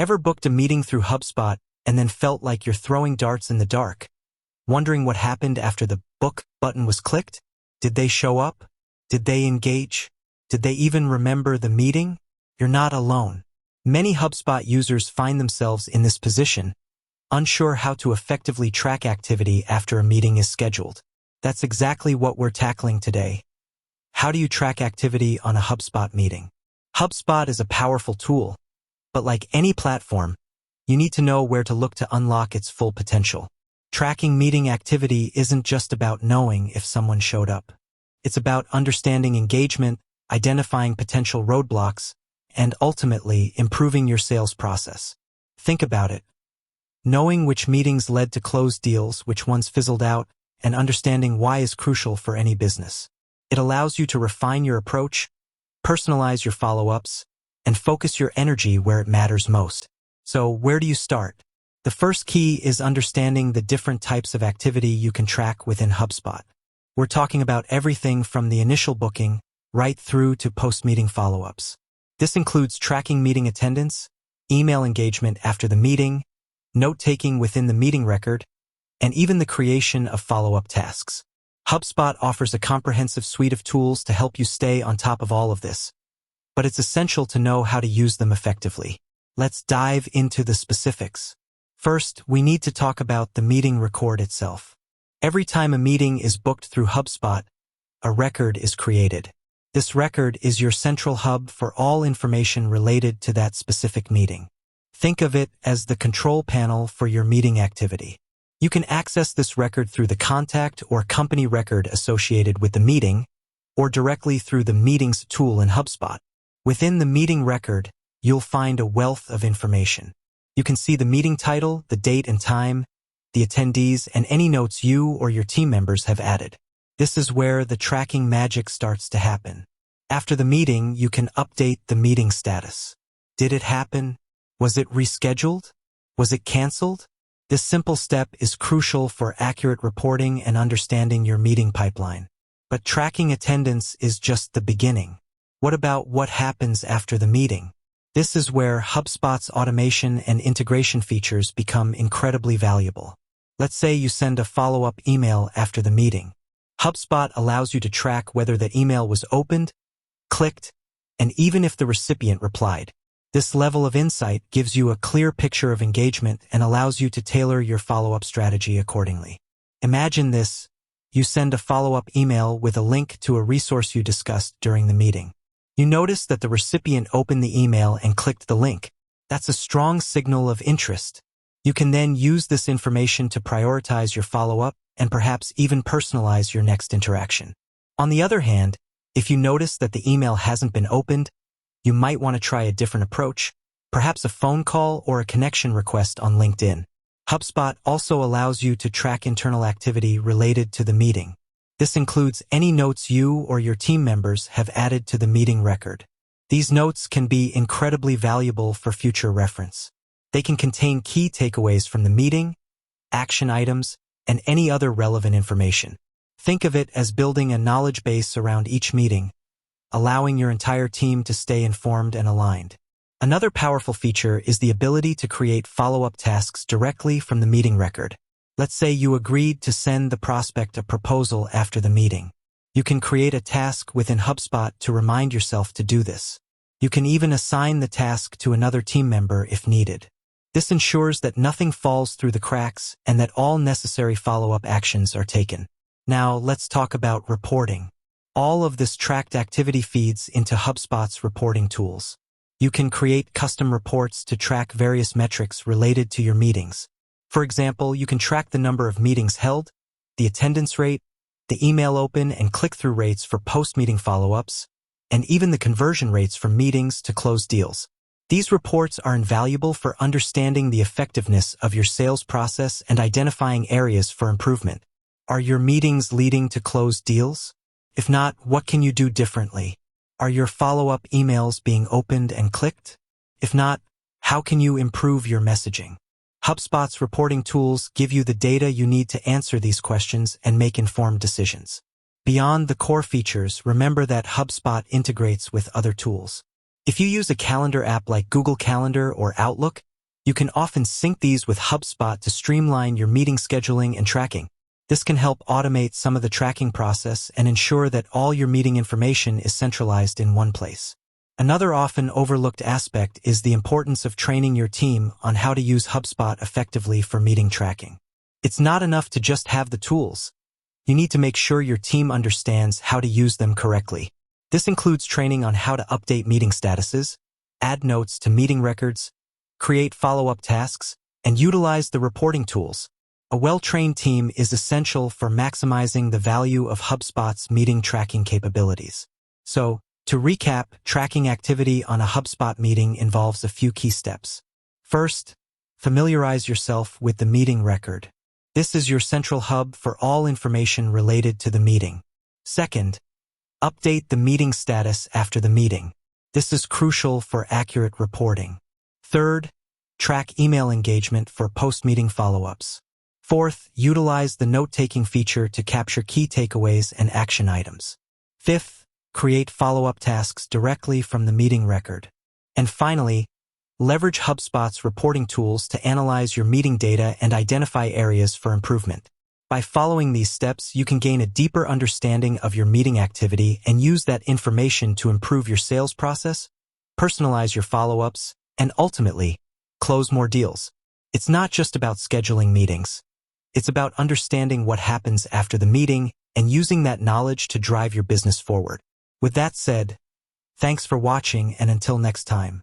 Ever booked a meeting through HubSpot and then felt like you're throwing darts in the dark, wondering what happened after the book button was clicked? Did they show up? Did they engage? Did they even remember the meeting? You're not alone. Many HubSpot users find themselves in this position, unsure how to effectively track activity after a meeting is scheduled. That's exactly what we're tackling today. How do you track activity on a HubSpot meeting? HubSpot is a powerful tool, but like any platform, you need to know where to look to unlock its full potential. Tracking meeting activity isn't just about knowing if someone showed up. It's about understanding engagement, identifying potential roadblocks, and ultimately improving your sales process. Think about it. Knowing which meetings led to closed deals, which ones fizzled out, and understanding why is crucial for any business. It allows you to refine your approach, personalize your follow-ups, and focus your energy where it matters most. So where do you start? The first key is understanding the different types of activity you can track within HubSpot. We're talking about everything from the initial booking right through to post-meeting follow-ups. This includes tracking meeting attendance, email engagement after the meeting, note-taking within the meeting record, and even the creation of follow-up tasks. HubSpot offers a comprehensive suite of tools to help you stay on top of all of this, but it's essential to know how to use them effectively. Let's dive into the specifics. First, we need to talk about the meeting record itself. Every time a meeting is booked through HubSpot, a record is created. This record is your central hub for all information related to that specific meeting. Think of it as the control panel for your meeting activity. You can access this record through the contact or company record associated with the meeting, or directly through the Meetings tool in HubSpot. Within the meeting record, you'll find a wealth of information. You can see the meeting title, the date and time, the attendees, and any notes you or your team members have added. This is where the tracking magic starts to happen. After the meeting, you can update the meeting status. Did it happen? Was it rescheduled? Was it canceled? This simple step is crucial for accurate reporting and understanding your meeting pipeline. But tracking attendance is just the beginning. What about what happens after the meeting? This is where HubSpot's automation and integration features become incredibly valuable. Let's say you send a follow-up email after the meeting. HubSpot allows you to track whether that email was opened, clicked, and even if the recipient replied. This level of insight gives you a clear picture of engagement and allows you to tailor your follow-up strategy accordingly. Imagine this: you send a follow-up email with a link to a resource you discussed during the meeting. You notice that the recipient opened the email and clicked the link. That's a strong signal of interest. You can then use this information to prioritize your follow-up and perhaps even personalize your next interaction. On the other hand, if you notice that the email hasn't been opened, you might want to try a different approach, perhaps a phone call or a connection request on LinkedIn. HubSpot also allows you to track internal activity related to the meeting. This includes any notes you or your team members have added to the meeting record. These notes can be incredibly valuable for future reference. They can contain key takeaways from the meeting, action items, and any other relevant information. Think of it as building a knowledge base around each meeting, allowing your entire team to stay informed and aligned. Another powerful feature is the ability to create follow-up tasks directly from the meeting record. Let's say you agreed to send the prospect a proposal after the meeting. You can create a task within HubSpot to remind yourself to do this. You can even assign the task to another team member if needed. This ensures that nothing falls through the cracks and that all necessary follow-up actions are taken. Now, let's talk about reporting. All of this tracked activity feeds into HubSpot's reporting tools. You can create custom reports to track various metrics related to your meetings. For example, you can track the number of meetings held, the attendance rate, the email open and click-through rates for post-meeting follow-ups, and even the conversion rates from meetings to closed deals. These reports are invaluable for understanding the effectiveness of your sales process and identifying areas for improvement. Are your meetings leading to closed deals? If not, what can you do differently? Are your follow-up emails being opened and clicked? If not, how can you improve your messaging? HubSpot's reporting tools give you the data you need to answer these questions and make informed decisions. Beyond the core features, remember that HubSpot integrates with other tools. If you use a calendar app like Google Calendar or Outlook, You can often sync these with HubSpot to streamline your meeting scheduling and tracking. This can help automate some of the tracking process and ensure that all your meeting information is centralized in one place. Another often overlooked aspect is the importance of training your team on how to use HubSpot effectively for meeting tracking. It's not enough to just have the tools. You need to make sure your team understands how to use them correctly. This includes training on how to update meeting statuses, add notes to meeting records, create follow-up tasks, and utilize the reporting tools. A well-trained team is essential for maximizing the value of HubSpot's meeting tracking capabilities. So, to recap, tracking activity on a HubSpot meeting involves a few key steps. First, familiarize yourself with the meeting record. This is your central hub for all information related to the meeting. Second, update the meeting status after the meeting. This is crucial for accurate reporting. Third, track email engagement for post-meeting follow-ups. Fourth, utilize the note-taking feature to capture key takeaways and action items. Fifth, create follow-up tasks directly from the meeting record. And finally, leverage HubSpot's reporting tools to analyze your meeting data and identify areas for improvement. By following these steps, you can gain a deeper understanding of your meeting activity and use that information to improve your sales process, personalize your follow-ups, and ultimately, close more deals. It's not just about scheduling meetings. It's about understanding what happens after the meeting and using that knowledge to drive your business forward. With that said, thanks for watching, and until next time.